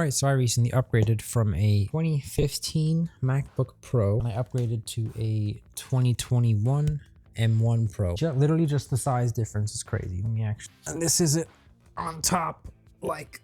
Alright, so I recently upgraded from a 2015 MacBook Pro and I upgraded to a 2021 M1 Pro. Literally just the size difference is crazy. Let me actually, and this is it on top, like,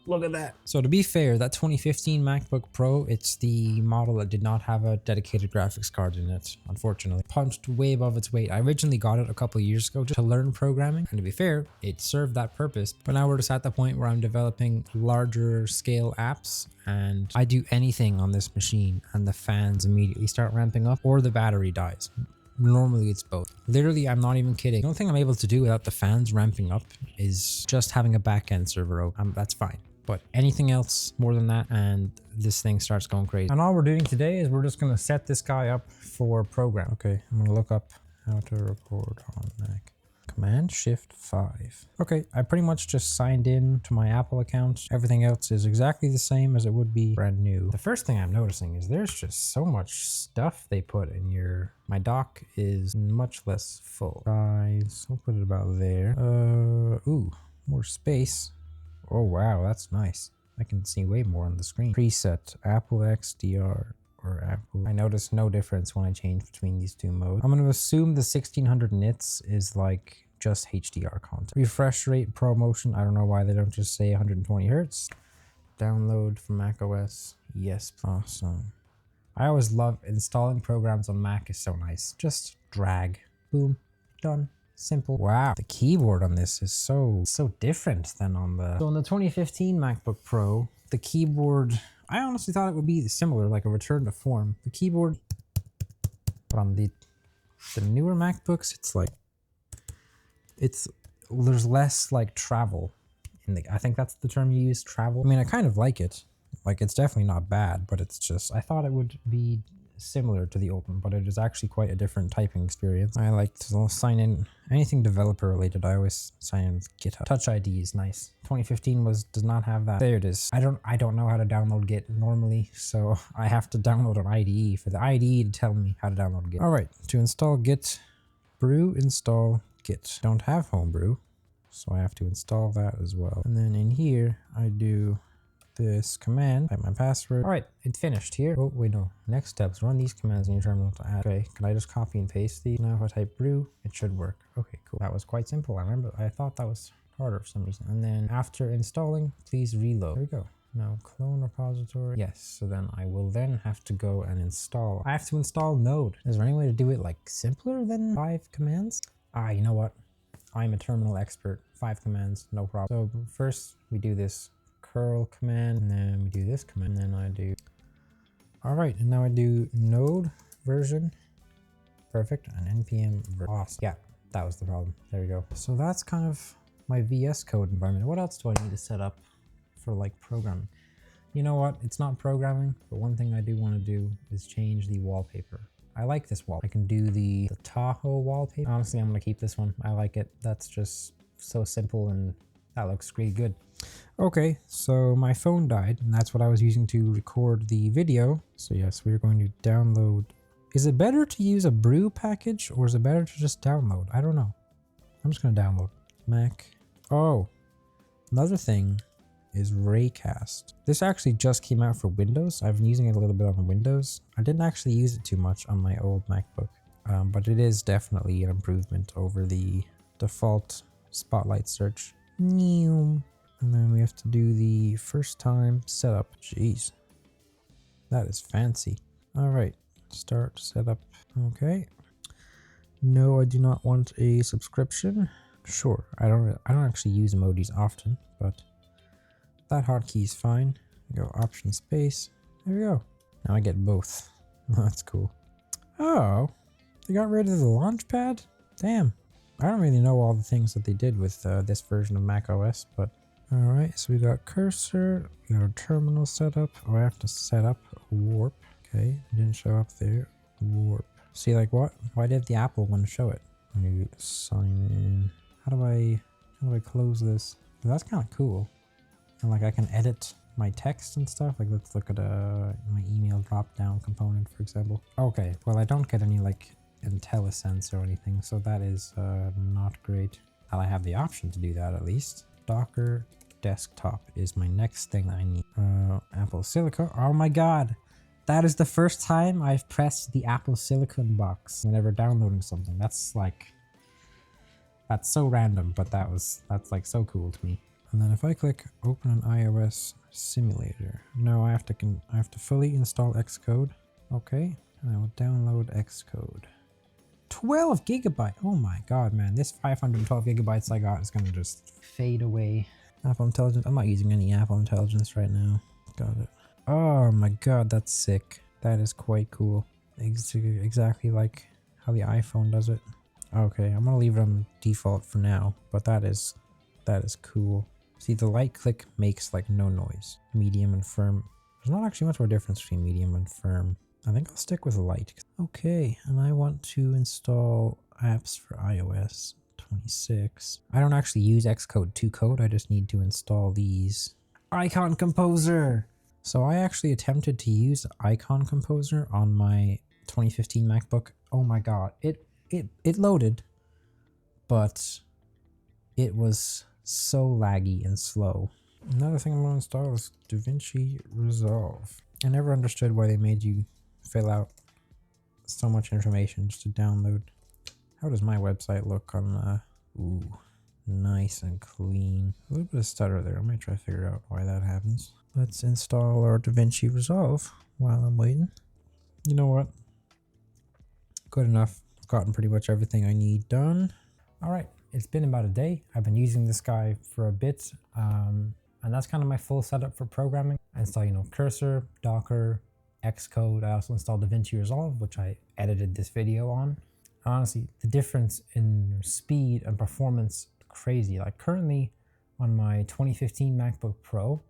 look at that. So to be fair, that 2015 MacBook Pro, it's the model that did not have a dedicated graphics card in it, unfortunately. Punched way above its weight. I originally got it a couple of years ago just to learn programming, and to be fair, it served that purpose. But now we're just at the point where I'm developing larger scale apps, and I do anything on this machine and the fans immediately start ramping up or the battery dies. Normally it's both. Literally, I'm not even kidding. The only thing I'm able to do without the fans ramping up is just having a backend server open. That's fine. But anything else more than that and this thing starts going crazy. And all we're doing today is we're just going to set this guy up for program. Okay, I'm going to look up how to record on Mac. Command Shift 5. Okay, I pretty much just signed in to my Apple account. Everything else is exactly the same as it would be brand new. The first thing I'm noticing is there's just so much stuff they put in your... My dock is much less full. Guys, I'll put it about there. Ooh, more space. Oh wow, that's nice. I can see way more on the screen. Preset, Apple XDR or Apple. I noticed no difference when I change between these two modes. I'm going to assume the 1600 nits is like just HDR content. Refresh rate, ProMotion. I don't know why they don't just say 120 Hertz. Download from macOS. Yes, awesome. I always love installing programs on Mac is so nice. Just drag, boom, done. Simple. Wow, the keyboard on this is so different than on the... So on the 2015 MacBook Pro, the keyboard, I honestly thought it would be similar, like a return to form. The keyboard, but on the newer MacBooks, it's like, there's less like travel in the, I think that's the term you use, travel. I mean, I kind of like it. Like, it's definitely not bad, but it's just, I thought it would be similar to the open, but it is actually quite a different typing experience. I like to sign in anything developer related. I always sign in with GitHub. Touch ID is nice. 2015 does not have that. There it is. I don't know how to download Git normally, so I have to download an IDE for the IDE to tell me how to download Git. All right, to install Git, brew install Git. Don't have Homebrew, so I have to install that as well. And then in here, I do this command, type my password. All right, it's finished here. Oh, wait, no. Next steps, run these commands in your terminal to add. Okay, can I just copy and paste these? Now if I type brew, it should work. Okay, cool. That was quite simple. I thought that was harder for some reason. And then after installing, please reload. There we go. Now clone repository. Yes, so then I will then have to go and install. I have to install Node. Is there any way to do it like simpler than 5 commands? You know what? I'm a terminal expert. 5 commands, no problem. So first we do this curl command, and then we do this command, and then I do... All right, and now I do node version. Perfect, and npm version. Awesome. Yeah, that was the problem. There we go. So that's kind of my VS Code environment. What else do I need to set up for like programming? You know what? It's not programming, but one thing I do want to do is change the wallpaper. I like this wall. I can do the Tahoe wallpaper. Honestly, I'm gonna keep this one. I like it. That's just so simple and that looks really good. Okay, so my phone died, and that's what I was using to record the video. So yes, we're going to download. Is it better to use a brew package, or is it better to just download? I don't know. I'm just going to download. Mac. Oh, another thing is Raycast. This actually just came out for Windows. I've been using it a little bit on Windows. I didn't actually use it too much on my old MacBook, but it is definitely an improvement over the default Spotlight search. And then we have to do the first time setup. Jeez, that is fancy. All right, start setup. Okay. No, I do not want a subscription. Sure, I don't actually use emojis often, but that hotkey is fine. Go option space. There we go. Now I get both. That's cool. Oh, they got rid of the launch pad? Damn. I don't really know all the things that they did with this version of macOS, but all right, so we got cursor, we got our terminal setup. Oh, I have to set up warp. Okay, it didn't show up there. Warp. See, like what? Why did the Apple one show it? Let me sign in. How do I close this? That's kind of cool. And like I can edit my text and stuff. Like let's look at my email drop down component, for example. Okay, well I don't get any like IntelliSense or anything, so that is not great. Well, I have the option to do that at least. Docker desktop is my next thing I need. Apple Silicon. Oh my god. That is the first time I've pressed the Apple Silicon box whenever downloading something. That's so random, but that's like so cool to me. And then if I click open an iOS simulator, no, I have to fully install Xcode. Okay, and I will download Xcode. 12 gigabyte. Oh my god, man, this 512 gigabytes I got is gonna just fade away. Apple Intelligence. I'm not using any Apple Intelligence right now. Got it. Oh my god, that's sick. That is quite cool. Exactly like how the iPhone does it. Okay, I'm gonna leave it on default for now, but that is cool. See, the light click makes like no noise. Medium and firm. There's not actually much more difference between medium and firm. I think I'll stick with light. Okay, and I want to install apps for iOS 26. I don't actually use Xcode to code. I just need to install these. Icon Composer. So I actually attempted to use Icon Composer on my 2015 MacBook. Oh my god, it loaded, but it was so laggy and slow. Another thing I'm going to install is DaVinci Resolve. I never understood why they made you fill out so much information just to download. How does my website look on ooh, nice and clean. A little bit of stutter there. I might try to figure out why that happens. Let's install our DaVinci Resolve while I'm waiting. You know what? Good enough. I've gotten pretty much everything I need done. All right, it's been about a day. I've been using this guy for a bit, and that's kind of my full setup for programming. I install, Cursor, Docker, Xcode. I also installed DaVinci Resolve, which I edited this video on. Honestly, the difference in speed and performance, crazy. Like currently on my 2015 MacBook Pro,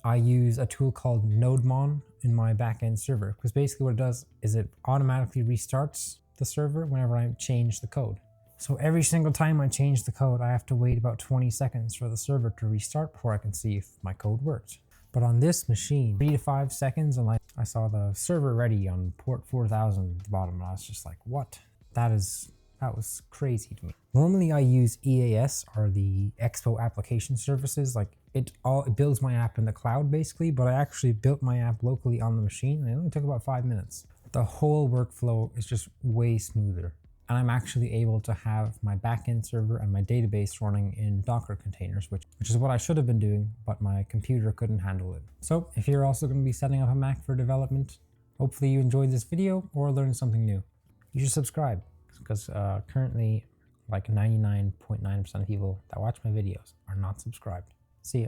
I use a tool called NodeMon in my backend server, because basically what it does is it automatically restarts the server whenever I change the code. So every single time I change the code, I have to wait about 20 seconds for the server to restart before I can see if my code worked. But on this machine, 3 to 5 seconds, and I saw the server ready on port 4000 at the bottom, and I was just like, what? That was crazy to me. Normally I use EAS, or the Expo Application Services. Like it builds my app in the cloud basically, but I actually built my app locally on the machine, and it only took about 5 minutes. The whole workflow is just way smoother. And I'm actually able to have my backend server and my database running in Docker containers, which is what I should have been doing, but my computer couldn't handle it. So if you're also going to be setting up a Mac for development, hopefully you enjoyed this video or learned something new. You should subscribe, because currently like 99.9% of people that watch my videos are not subscribed. See ya.